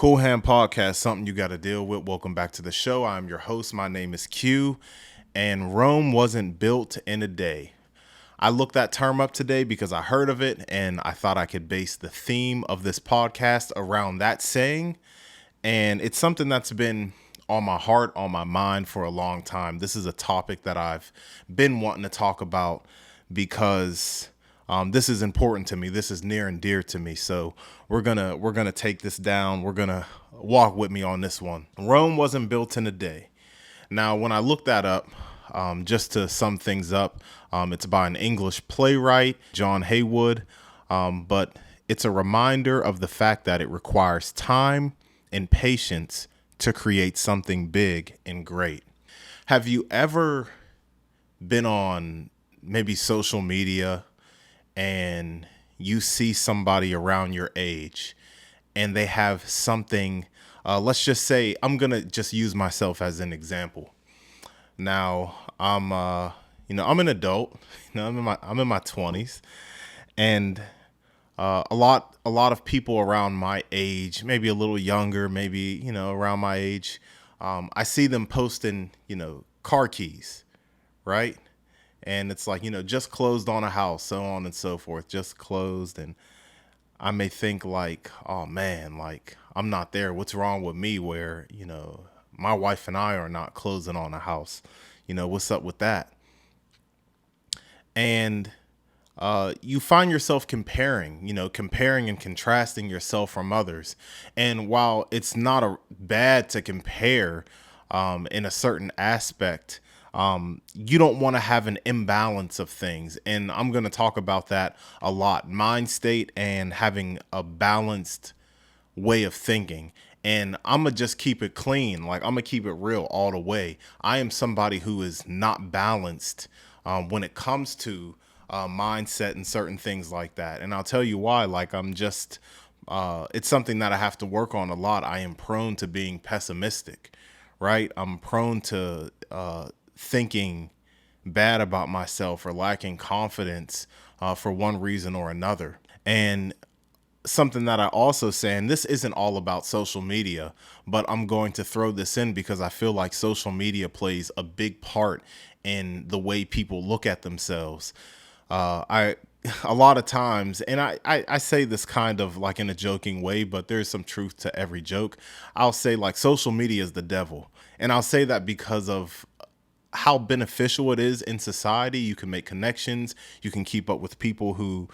Qool Hand Podcast, something you got to deal with. Welcome back to the show. I'm your host. My name is Q, and Rome wasn't built in a day. I looked that term up today because I heard of it, and I thought I could base the theme of this podcast around that saying. And it's something that's been on my heart, on my mind for a long time. This is a topic that I've been wanting to talk about because this is important to me. This is near and dear to me. So we're gonna take this down. We're gonna walk with me on this one. Rome wasn't built in a day. Now, when I looked that up, just to sum things up, it's by an English playwright, John Haywood, but it's a reminder of the fact that it requires time and patience to create something big and great. Have you ever been on maybe social media and you see somebody around your age and they have something, let's just say, I'm going to just use myself as an example. Now, I'm an adult, I'm in my 20s, and a lot of people around my age, maybe a little younger, maybe, around my age, I see them posting, car keys, right? And it's like, just closed on a house, so on and so forth, just closed. And I may think like, oh man, like I'm not there. What's wrong with me where, my wife and I are not closing on a house? What's up with that? And you find yourself comparing and contrasting yourself from others. And while it's not bad to compare in a certain aspect, you don't want to have an imbalance of things. And I'm going to talk about that a lot. Mind state and having a balanced way of thinking. And I'm going to just keep it clean. Like, I'm going to keep it real all the way. I am somebody who is not balanced when it comes to mindset and certain things like that. And I'll tell you why. Like, it's something that I have to work on a lot. I am prone to being pessimistic, right? I'm prone to thinking bad about myself or lacking confidence for one reason or another. And something that I also say, and this isn't all about social media, but I'm going to throw this in because I feel like social media plays a big part in the way people look at themselves. A lot of times, and I say this kind of like in a joking way, but there's some truth to every joke. I'll say like social media is the devil. And I'll say that because of how beneficial it is in society. You can make connections. You can keep up with people who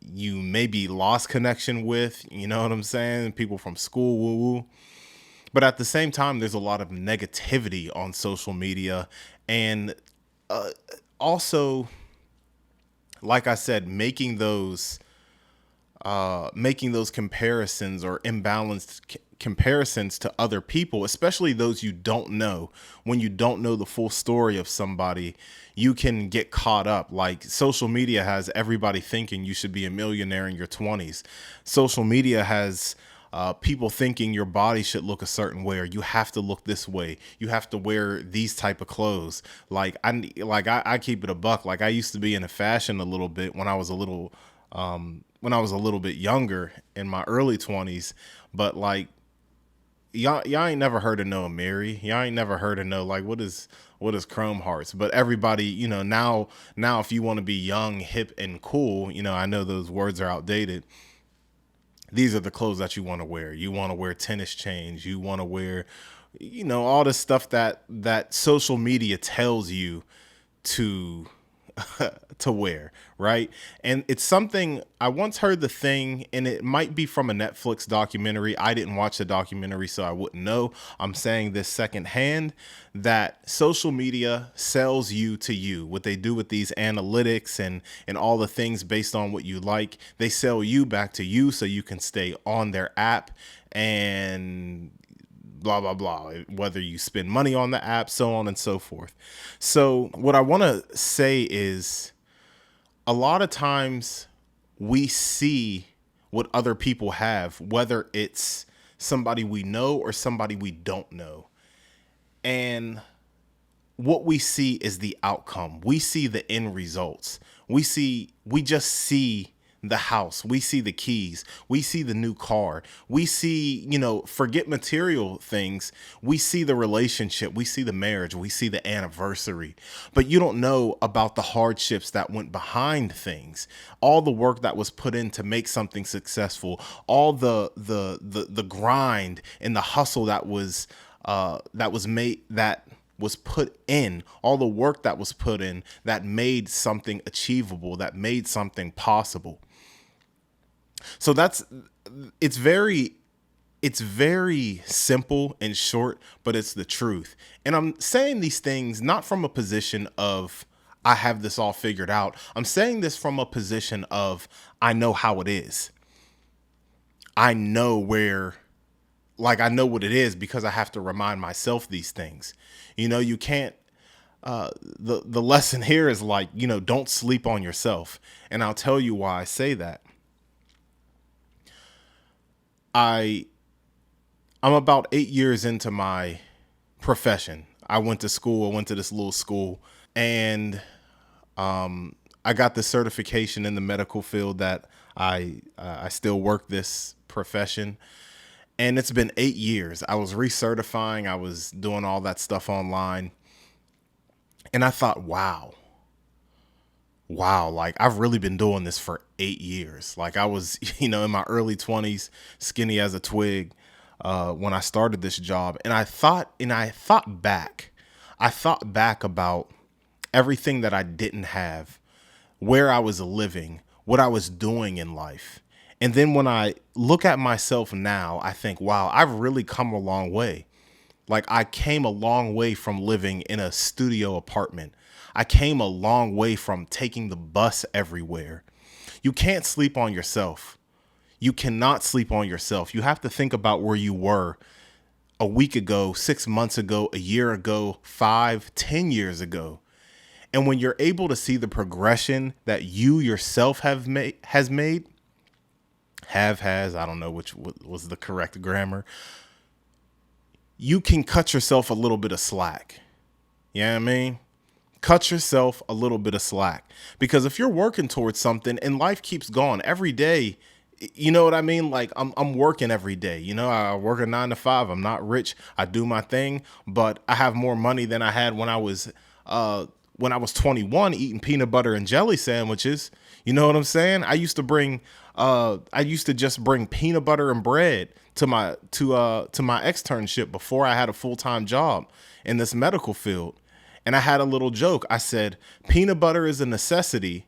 you maybe lost connection with, you know what I'm saying? People from school, woo-woo. But at the same time, there's a lot of negativity on social media. And also, like I said, making those comparisons or imbalanced comparisons to other people, especially those you don't know. When you don't know the full story of somebody, you can get caught up. Like, social media has everybody thinking you should be a millionaire in your 20s. Social media has people thinking your body should look a certain way, or you have to look this way. You have to wear these type of clothes. I keep it a buck. Like, I used to be into fashion a little bit when I was a little bit younger, in my early 20s. But like, y'all ain't never heard of no Amiri. Y'all ain't never heard of no, like, what is Chrome Hearts. But everybody, now if you want to be young, hip, and cool, I know those words are outdated. These are the clothes that you want to wear. You want to wear tennis chains. You want to wear, all the stuff that social media tells you to to wear, right? And it's something I once heard the thing, and it might be from a Netflix documentary. I didn't watch the documentary, so I wouldn't know. I'm saying this secondhand, that social media sells you to you. What they do with these analytics and all the things based on what you like, they sell you back to you so you can stay on their app and blah, blah, blah, whether you spend money on the app, so on and so forth. So what I want to say is, a lot of times we see what other people have, whether it's somebody we know or somebody we don't know. And what we see is the outcome. We see the end results. We just see the house. We see the keys. We see the new car. We see, forget material things. We see the relationship. We see the marriage. We see the anniversary. But you don't know about the hardships that went behind things. All the work that was put in to make something successful. All the grind and the hustle that was put in, all the work that was put in that made something achievable, that made something possible. So it's very simple and short, but it's the truth. And I'm saying these things not from a position of I have this all figured out. I'm saying this from a position of I know how it is. I know I know what it is because I have to remind myself these things. You can't, the lesson here is don't sleep on yourself. And I'll tell you why I say that. I'm about 8 years into my profession. I went to school. I went to this little school, and I got the certification in the medical field that I still work this profession. And it's been 8 years. I was recertifying. I was doing all that stuff online. And I thought, wow, I've really been doing this for 8 years. I was, in my early 20s, skinny as a twig, when I started this job. And I thought back about everything that I didn't have, where I was living, what I was doing in life. And then when I look at myself now, I think, wow, I've really come a long way. I came a long way from living in a studio apartment. I came a long way from taking the bus everywhere. You can't sleep on yourself. You cannot sleep on yourself. You have to think about where you were a week ago, 6 months ago, a year ago, 5, 10 years ago. And when you're able to see the progression that you yourself has made, I don't know which was the correct grammar. You can cut yourself a little bit of slack. You know what I mean? Cut yourself a little bit of slack, because if you're working towards something and life keeps going every day, you know what I mean? I'm working every day. I work a 9 to 5. I'm not rich. I do my thing, but I have more money than I had when I was 21 eating peanut butter and jelly sandwiches. You know what I'm saying? I used to just bring peanut butter and bread to my externship before I had a full-time job in this medical field. And I had a little joke. I said, peanut butter is a necessity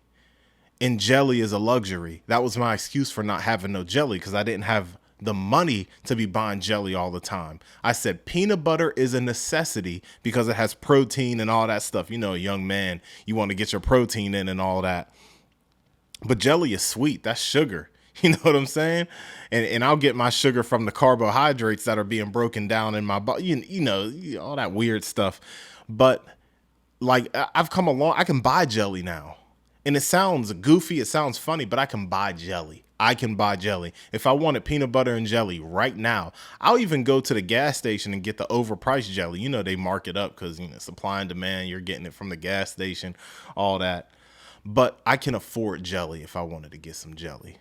and jelly is a luxury. That was my excuse for not having no jelly, because I didn't have the money to be buying jelly all the time. I said peanut butter is a necessity because it has protein and all that stuff. A young man, you want to get your protein in and all that. But jelly is sweet. That's sugar. You know what I'm saying? And I'll get my sugar from the carbohydrates that are being broken down in my body, all that weird stuff. But I've come along. I can buy jelly now. And it sounds goofy. It sounds funny, but I can buy jelly. If I wanted peanut butter and jelly right now, I'll even go to the gas station and get the overpriced jelly. They mark it up because, supply and demand, you're getting it from the gas station, all that. But I can afford jelly if I wanted to get some jelly.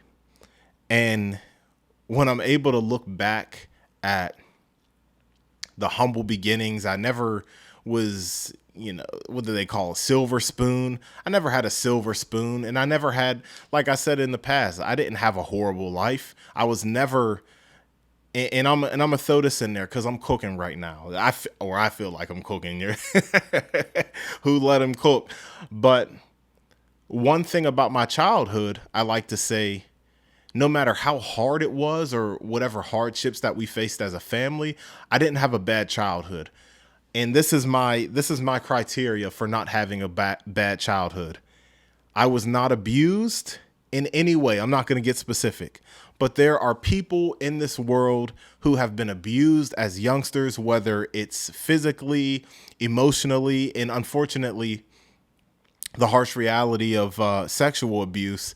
And when I'm able to look back at the humble beginnings, I never was, what do they call a silver spoon? I never had a silver spoon. And I never had, like I said in the past, I didn't have a horrible life. I was never, and I'm gonna throw this in there because I'm cooking right now. I feel like I'm cooking. Who let him cook? But one thing about my childhood, I like to say, no matter how hard it was or whatever hardships that we faced as a family, I didn't have a bad childhood. And this is my criteria for not having a bad childhood. I was not abused in any way. I'm not going to get specific, but there are people in this world who have been abused as youngsters, whether it's physically, emotionally, and unfortunately, the harsh reality of sexual abuse.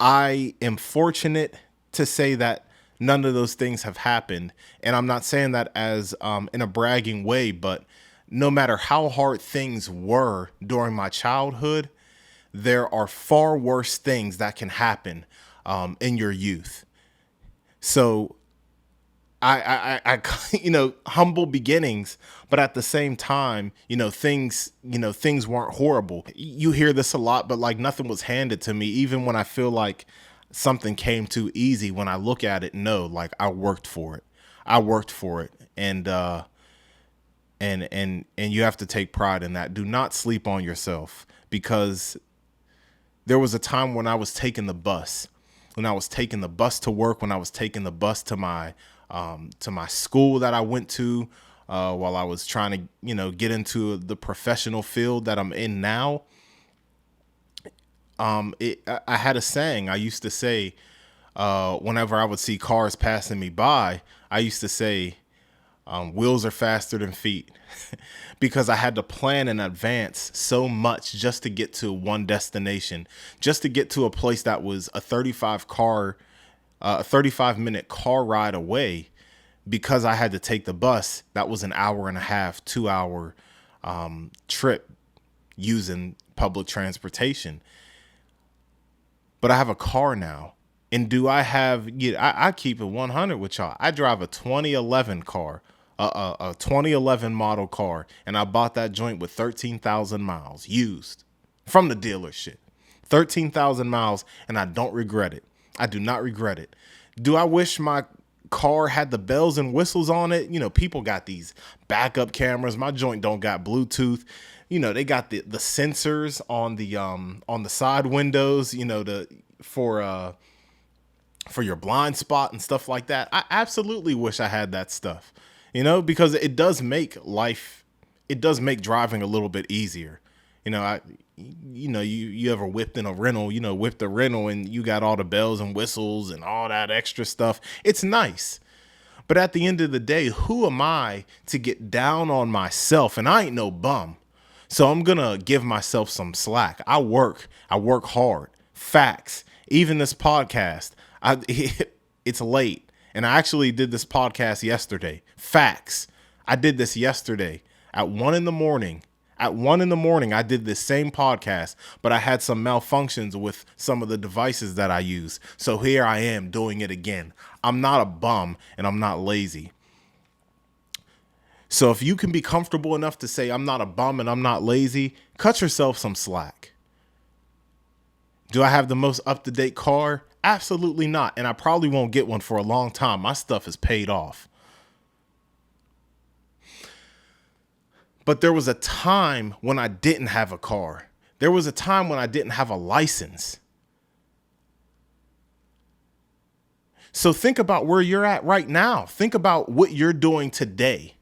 I am fortunate to say that none of those things have happened. And I'm not saying that as in a bragging way, but no matter how hard things were during my childhood, there are far worse things that can happen in your youth. So I humble beginnings, but at the same time, things weren't horrible. You hear this a lot, but like nothing was handed to me. Even when I feel like something came too easy, when I look at it, no, like I worked for it. I worked for it. And you have to take pride in that. Do not sleep on yourself, because there was a time when I was taking the bus, to work, when I was taking the bus to my school that I went to, while I was trying to, get into the professional field that I'm in now. I had a saying. I used to say, whenever I would see cars passing me by, I used to say, wheels are faster than feet, because I had to plan in advance so much just to get to one destination, just to get to a place that was a 35-minute car ride away. Because I had to take the bus, that was an hour and a half, 2-hour trip using public transportation. But I have a car now. And do I have, I keep it 100 with y'all. I drive a 2011 car, a 2011 model car. And I bought that joint with 13,000 miles used from the dealership. 13,000 miles, and I don't regret it. I do not regret it. Do I wish my car had the bells and whistles on it? People got these backup cameras. My joint don't got Bluetooth. They got the sensors on the side windows, for your blind spot and stuff like that. I absolutely wish I had that stuff, because it does make driving a little bit easier. You ever whipped a rental and you got all the bells and whistles and all that extra stuff. It's nice. But at the end of the day, who am I to get down on myself? And I ain't no bum. So I'm going to give myself some slack. I work hard. Facts. Even this podcast, it's late. And I actually did this podcast yesterday. Facts. I did this yesterday at 1 a.m. At 1 a.m, I did this same podcast, but I had some malfunctions with some of the devices that I use. So here I am doing it again. I'm not a bum and I'm not lazy. So if you can be comfortable enough to say I'm not a bum and I'm not lazy, cut yourself some slack. Do I have the most up-to-date car? Absolutely not. And I probably won't get one for a long time. My stuff is paid off. But there was a time when I didn't have a car. There was a time when I didn't have a license. So think about where you're at right now. Think about what you're doing today.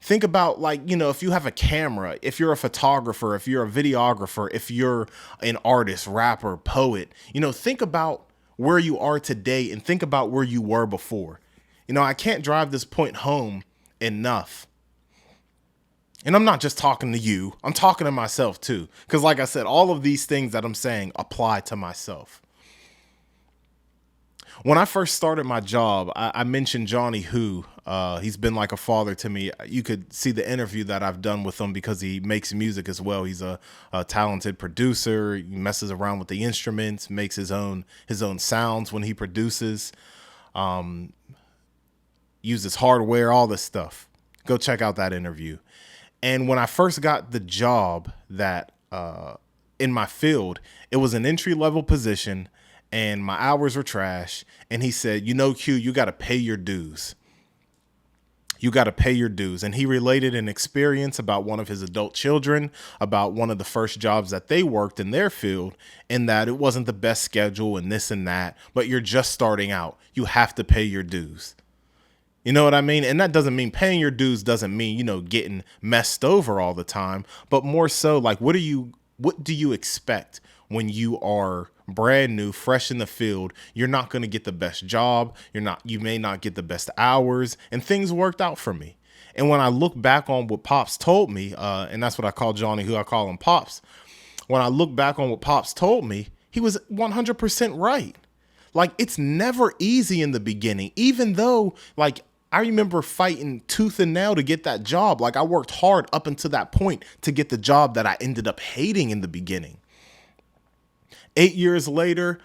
Think about, if you have a camera, if you're a photographer, if you're a videographer, if you're an artist, rapper, poet, think about where you are today and think about where you were before. I can't drive this point home enough. And I'm not just talking to you. I'm talking to myself too. Because like I said, all of these things that I'm saying apply to myself. When I first started my job, I mentioned Johnny Who. He's been like a father to me. You could see the interview that I've done with him because he makes music as well. He's a talented producer. He messes around with the instruments, makes his own sounds when he produces, uses hardware, all this stuff. Go check out that interview. And when I first got the job that in my field, it was an entry-level position and my hours were trash. And he said, Q, you got to pay your dues. You got to pay your dues. And he related an experience about one of his adult children, about one of the first jobs that they worked in their field, and that it wasn't the best schedule and this and that, but you're just starting out. You have to pay your dues. You know what I mean? And that doesn't mean paying your dues doesn't mean, getting messed over all the time, but more so like, what do you expect when you are brand new, fresh in the field? You're not going to get the best job. You may not get the best hours, and things worked out for me. And when I look back on what Pops told me, and that's what I call Johnny Who, I call him Pops. When I look back on what Pops told me, he was 100% right. Like, it's never easy in the beginning, even though I remember fighting tooth and nail to get that job. Like, I worked hard up until that point to get the job that I ended up hating in the beginning. 8 years later,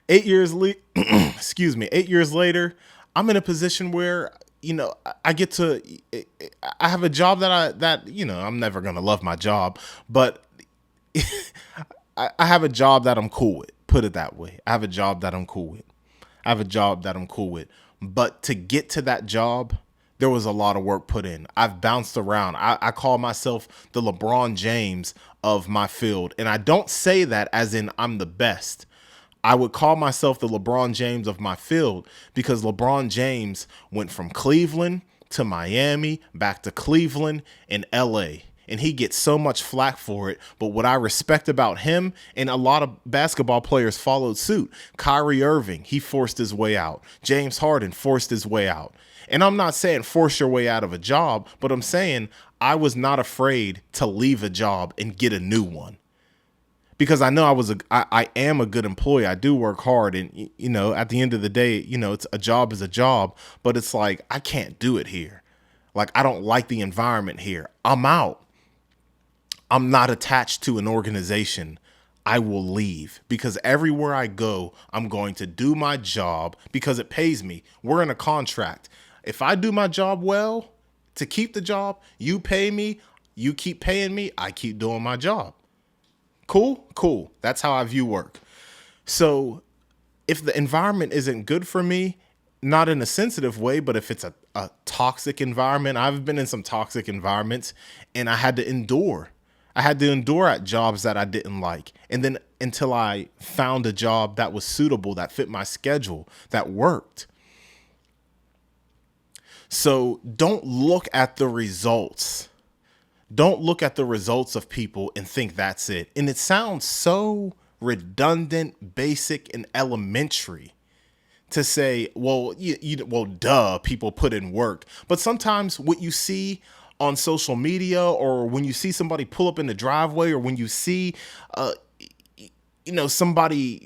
excuse me, 8 years later, I'm in a position where, I get to, I have a job I'm never going to love my job, but I have a job that I'm cool with. Put it that way. I have a job that I'm cool with. I have a job that I'm cool with. But to get to that job, there was a lot of work put in. I've bounced around. I call myself the LeBron James of my field. And I don't say that as in I'm the best. I would call myself the LeBron James of my field because LeBron James went from Cleveland to Miami, back to Cleveland and LA. And he gets so much flack for it. But what I respect about him, and a lot of basketball players followed suit. Kyrie Irving, he forced his way out. James Harden forced his way out. And I'm not saying force your way out of a job, but I'm saying I was not afraid to leave a job and get a new one. Because I know I am a good employee. I do work hard. And, at the end of the day, it's a job is a job. But it's like, I can't do it here. Like, I don't like the environment here. I'm out. I'm not attached to an organization. I will leave because everywhere I go, I'm going to do my job because it pays me. We're in a contract. If I do my job well to keep the job, you pay me, you keep paying me, I keep doing my job. Cool? Cool. That's how I view work. So if the environment isn't good for me, not in a sensitive way, but if it's a toxic environment, I've been in some toxic environments and I had to endure. I had to endure at jobs that I didn't like. And then until I found a job that was suitable, that fit my schedule, that worked. So don't look at the results. Don't look at the results of people and think that's it. And it sounds so redundant, basic, and elementary to say, well, duh, people put in work. But sometimes what you see on social media, or when you see somebody pull up in the driveway, or when you see, somebody,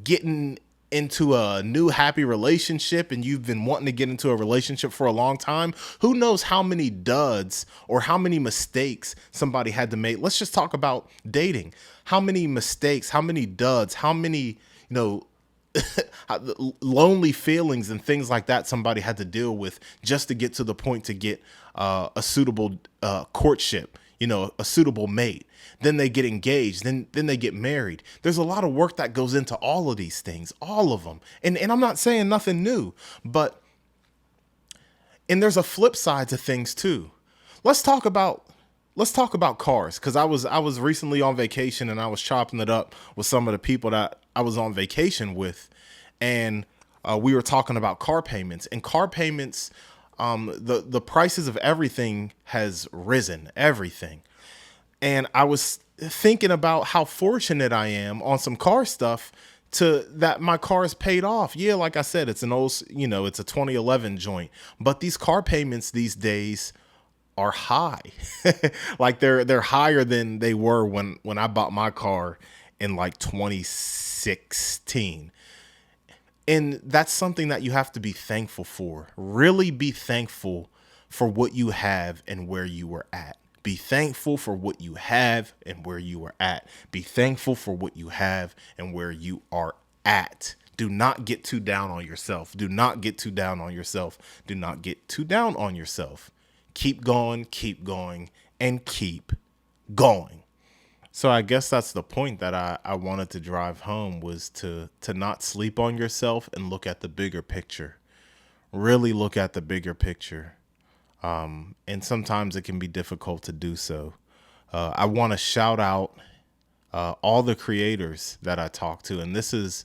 getting into a new happy relationship and you've been wanting to get into a relationship for a long time, who knows how many duds or how many mistakes somebody had to make. Let's just talk about dating. How many mistakes, how many duds, how many, lonely feelings and things like that somebody had to deal with just to get to the point to get a suitable courtship, a suitable mate. Then they get engaged. Then they get married. There's a lot of work that goes into all of these things, all of them. And I'm not saying nothing new, and there's a flip side to things too. Let's talk about cars, because I was recently on vacation and I was chopping it up with some of the people that I was on vacation with, and we were talking about car payments. And car payments, the prices of everything has risen, everything. And I was thinking about how fortunate I am on some car stuff to that my car is paid off. Yeah, like I said, it's an old, it's a 2011 joint, but these car payments these days are high. Like they're higher than they were when I bought my car in like 2016. And that's something that you have to be thankful for. Really be thankful for what you have and where you were at. Be thankful for what you have and where you are at. Be thankful for what you have and where you are at. Do not get too down on yourself. Do not get too down on yourself. Do not get too down on yourself. Keep going, and keep going. So I guess that's the point that I wanted to drive home, was to not sleep on yourself and look at the bigger picture. Really look at the bigger picture. And sometimes it can be difficult to do so. I want to shout out all the creators that I talk to. And this is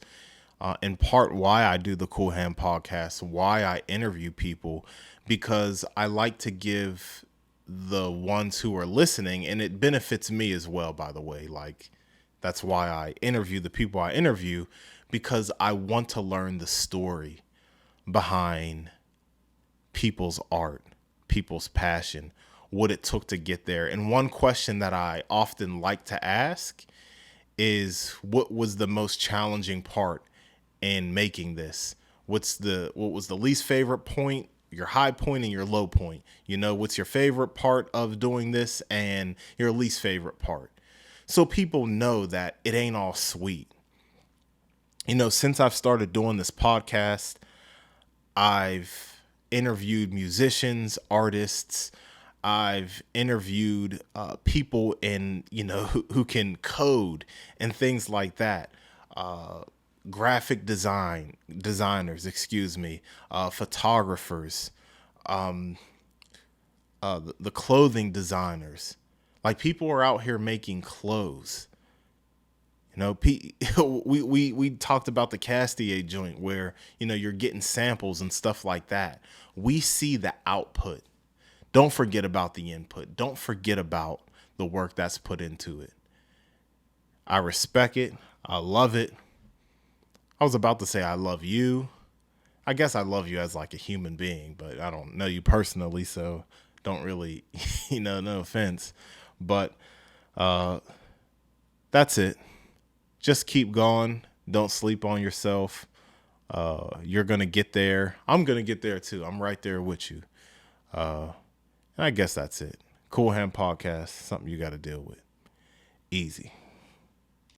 in part why I do the Qool Hand Podcast, why I interview people, because I like to give the ones who are listening, and it benefits me as well, by the way. Like, that's why I interview the people I interview, because I want to learn the story behind people's art, people's passion, what it took to get there. And one question that I often like to ask is, what was the most challenging part in making this? What was the least favorite point, your high point, and your low point? What's your favorite part of doing this and your least favorite part? So people know that it ain't all sweet. Since I've started doing this podcast, I've interviewed musicians, artists. I've interviewed people who can code and things like that. Graphic designers, photographers, the clothing designers. Like, people are out here making clothes. We talked about the Castier joint where, you're getting samples and stuff like that. We see the output. Don't forget about the input. Don't forget about the work that's put into it. I respect it. I love it. I was about to say I love you. I guess I love you as like a human being, but I don't know you personally, so don't really, no offense. But that's it. Just keep going. Don't sleep on yourself. You're going to get there. I'm going to get there too. I'm right there with you. And I guess that's it. Qool Hand Podcast, something you got to deal with. Easy.